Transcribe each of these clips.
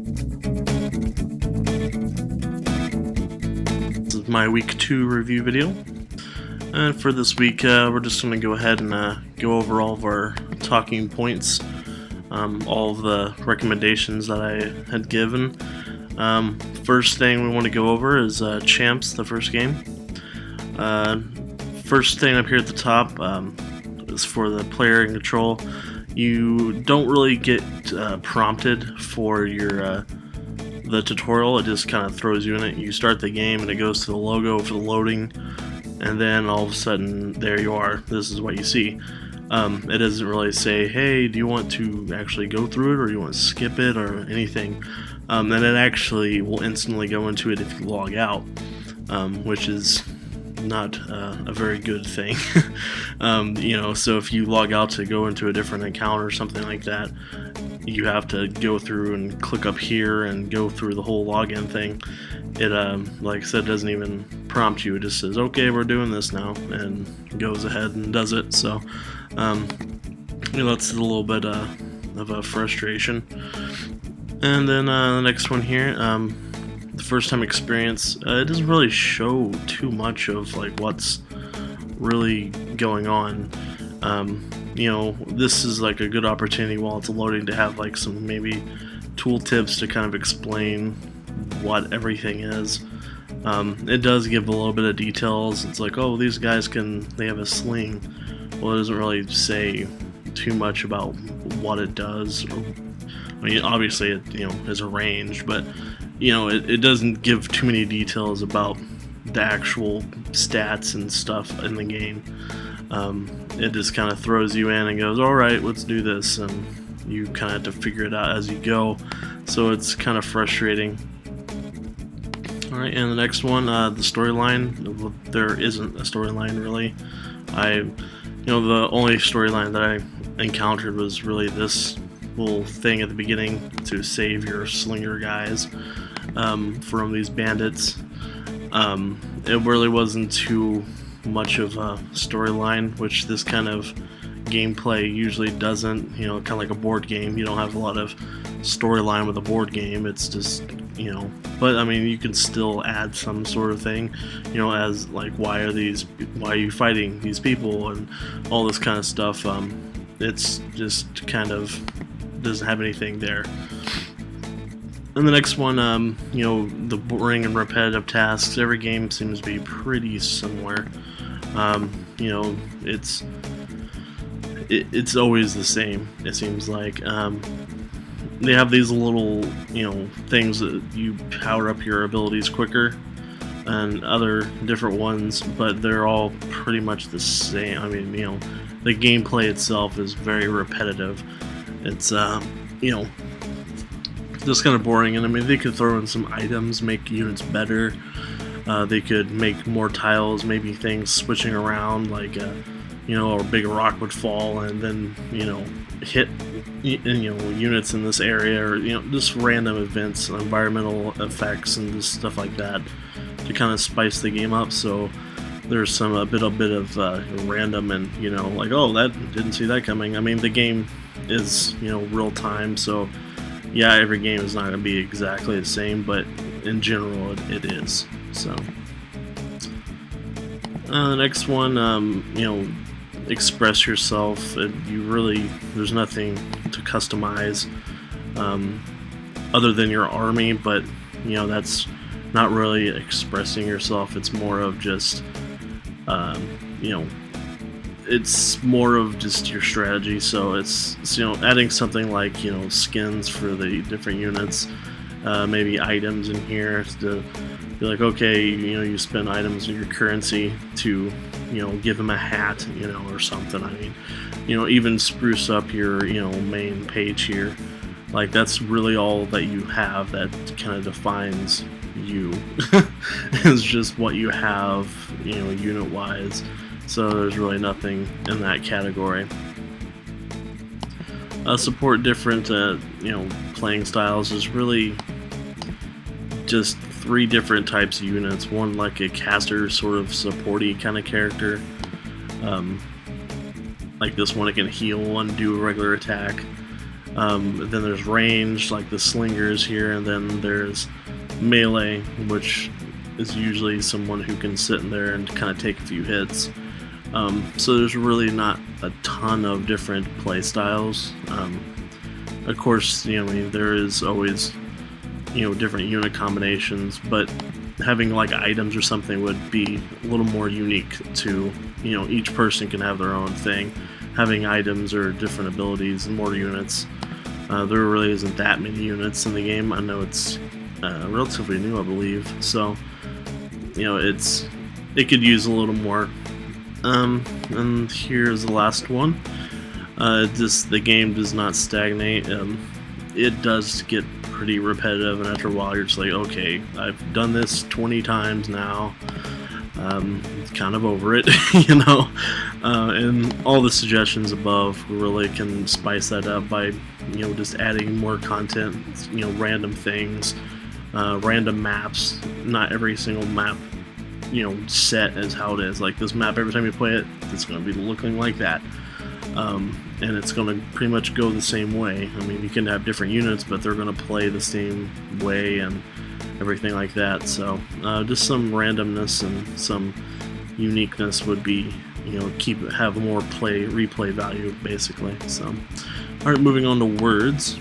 This is my week 2 review video, and for this week we're just going to go ahead and go over all of our talking points, all of the recommendations that I had given. First thing we want to go over is Champs, the first game. First thing up here at the top is for the player and control. You don't really get prompted for your the tutorial. It just kind of throws you in it. You start the game and it goes to the logo for the loading, and then all of a sudden there you are. This is what you see. It doesn't really say, hey, do you want to actually go through it, or do you want to skip it, or anything. And it actually will instantly go into it if you log out, which is not a very good thing. So if you log out to go into a different account or something like that, you have to go through and click up here and go through the whole login thing. It like I said, doesn't even prompt you. It just says, okay, we're doing this now, and goes ahead and does it. So that's a little bit of a frustration. And then the next one here, the first time experience, it doesn't really show too much of like what's really going on. This is like a good opportunity while it's loading to have like some maybe tool tips to kind of explain what everything is. It does give a little bit of details. It's like, oh, these guys they have a sling. Well, it doesn't really say too much about what it does. I mean, obviously it is a range, but it doesn't give too many details about the actual stats and stuff in the game. It just kind of throws you in and goes, alright, let's do this, and you kind of have to figure it out as you go, so it's kind of frustrating. Alright, and the next one, the storyline. There isn't a storyline really. The only storyline that I encountered was really this little thing at the beginning to save your slinger guys from these bandits. It really wasn't too much of a storyline, which this kind of gameplay usually doesn't. Kind of like a board game, you don't have a lot of storyline with a board game. It's just but I mean, you can still add some sort of thing, as like, why are you fighting these people and all this kind of stuff. It's just kind of doesn't have anything there. And the next one, the boring and repetitive tasks. Every game seems to be pretty similar. It's always the same, it seems like. They have these little, things that you power up your abilities quicker, and other different ones, but they're all pretty much the same. I mean, the gameplay itself is very repetitive. It's, just kind of boring. And I mean, they could throw in some items, make units better. They could make more tiles, maybe things switching around, like, or a big rock would fall and then, hit, units in this area, or, just random events, environmental effects, and just stuff like that to kind of spice the game up. So there's a bit of random, and, like, oh, that didn't see that coming. I mean, the game is, real time, so yeah, every game is not going to be exactly the same, but in general it is. So the next one, express yourself. There's nothing to customize other than your army, but that's not really expressing yourself. It's more of just it's more of just your strategy. So it's adding something like skins for the different units, maybe items in here to be like, okay, you spend items of your currency to give them a hat, or something. I mean, even spruce up your main page here. Like, that's really all that you have that kind of defines you. It's just what you have, unit wise. So there's really nothing in that category. Support different playing styles. Is really just 3 different types of units. One like a caster, sort of supporty kind of character. Like this one, it can heal and do a regular attack. Then there's range, like the slingers here, and then there's melee, which is usually someone who can sit in there and kind of take a few hits. So there's really not a ton of different play styles. Of course, I mean, there is always, different unit combinations, but having like items or something would be a little more unique to, each person can have their own thing. Having items or different abilities and more units. There really isn't that many units in the game. I know it's relatively new, I believe, so it could use a little more. And here's the last one. The game does not stagnate. It does get pretty repetitive, and after a while you're just like, okay, I've done this 20 times now. Kind of over it, and all the suggestions above really can spice that up by, just adding more content, random things, random maps. Not every single map, set as how it is. Like this map, every time you play it, it's going to be looking like that. And it's going to pretty much go the same way. I mean, you can have different units, but they're going to play the same way and everything like that. So just some randomness and some uniqueness would be, have more replay value, basically. So, all right, moving on to words.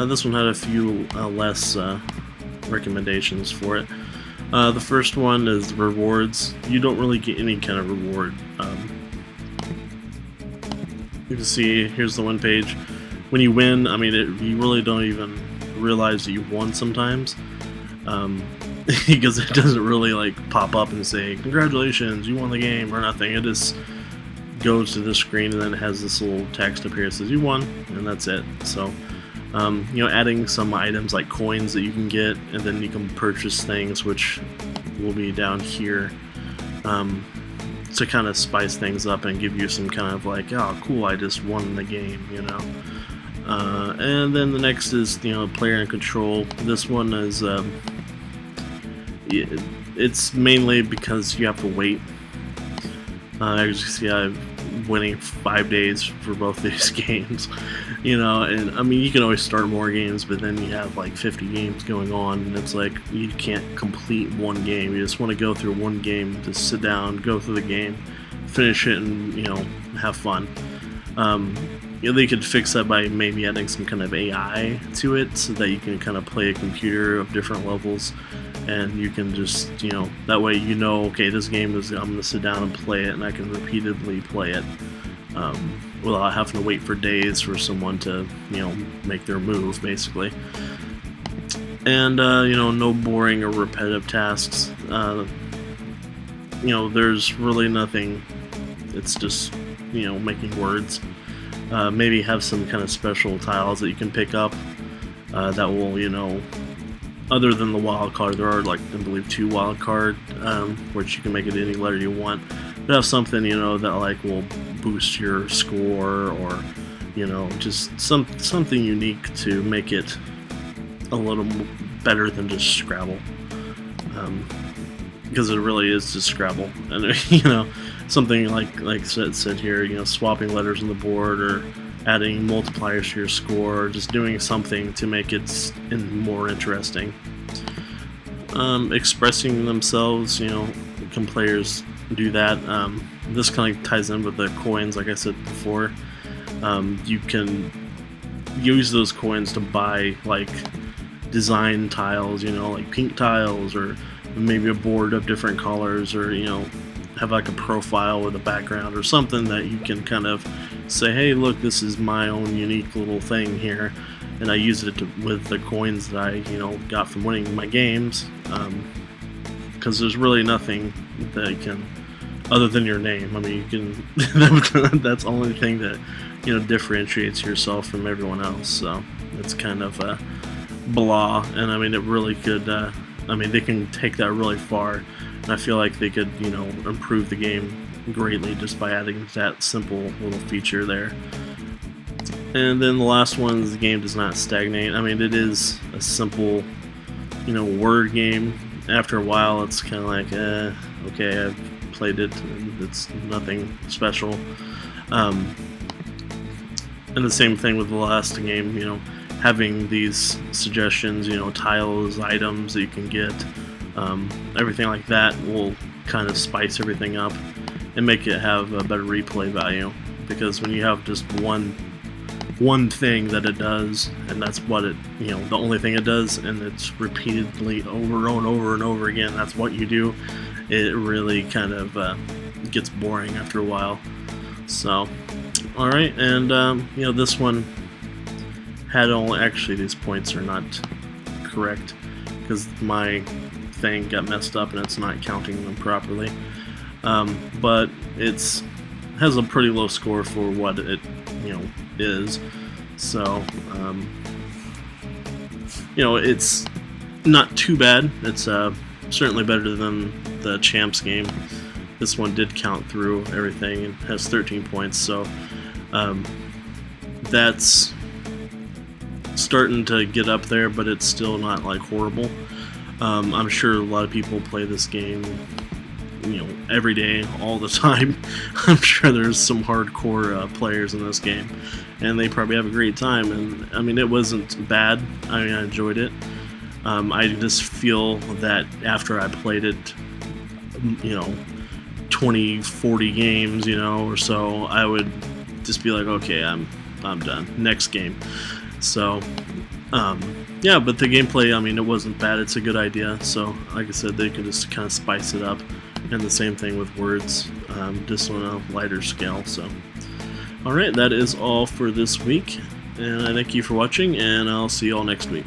This one had a few less recommendations for it. The first one is rewards. You don't really get any kind of reward. You can see here's the one page. When you win, I mean, you really don't even realize that you won sometimes, because it doesn't really like pop up and say congratulations, you won the game or nothing. It just goes to the screen and then it has this little text up here that says you won, and that's it. So adding some items like coins that you can get, and then you can purchase things, which will be down here, to kind of spice things up and give you some kind of like, oh cool, I just won the game, and then the next is player and control. This one is it's mainly because you have to wait. As you can see, I'm winning 5 days for both these games, and I mean, you can always start more games, but then you have like 50 games going on, and it's like you can't complete one game. You just want to go through one game, just sit down, go through the game, finish it, and have fun. They could fix that by maybe adding some kind of AI to it, so that you can kind of play a computer of different levels, and you can just, that way okay, this game is, I'm going to sit down and play it, and I can repeatedly play it without having to wait for days for someone to, make their move, basically. And, no boring or repetitive tasks. There's really nothing. It's just, making words. Maybe have some kind of special tiles that you can pick up that will, other than the wild card, there are like, I believe, 2 wild card, which you can make it any letter you want. But have something, that like will boost your score, or, just something unique to make it a little better than just Scrabble. Because it really is just Scrabble, and something like said here, swapping letters on the board, or adding multipliers to your score, or just doing something to make it more interesting. Expressing themselves, can players do that? This kind of ties in with the coins, like I said before. You can use those coins to buy like design tiles, like pink tiles, or maybe a board of different colors, or have like a profile with a background or something that you can kind of say, hey, look, this is my own unique little thing here, and I use it with the coins that I got from winning my games, because there's really nothing that you can, other than your name. I mean, you can that's the only thing that differentiates yourself from everyone else. So it's kind of blah, and I mean, it really could they can take that really far, and I feel like they could improve the game greatly just by adding that simple little feature there. And then the last one is the game does not stagnate. I mean, it is a simple word game. After a while, it's kind of like, okay, I've played it, and it's nothing special. And the same thing with the last game, you know, having these suggestions, you know, tiles, items that you can get, everything like that will kind of spice everything up and make it have a better replay value. Because when you have just one thing that it does, and that's what it, you know, the only thing it does, and it's repeatedly over and over and over again, that's what you do, it really kind of gets boring after a while. So, alright, and you know, this one had only, actually these points are not correct because my thing got messed up and it's not counting them properly, but it's has a pretty low score for what it, you know, is. So you know, it's not too bad. It's certainly better than the champs game. This one did count through everything and has 13 points, so that's starting to get up there, but it's still not like horrible. I'm sure a lot of people play this game, you know, every day, all the time. I'm sure there's some hardcore players in this game, and they probably have a great time. And I mean, it wasn't bad. I mean, I enjoyed it. I just feel that after I played it, you know, 20-40 games, you know, or so, I would just be like, okay, I'm done. Next game. So yeah, but the gameplay, I mean, it wasn't bad. It's a good idea. So like I said, they could just kind of spice it up. And the same thing with words, just on a lighter scale. So alright, that is all for this week, and I thank you for watching, and I'll see you all next week.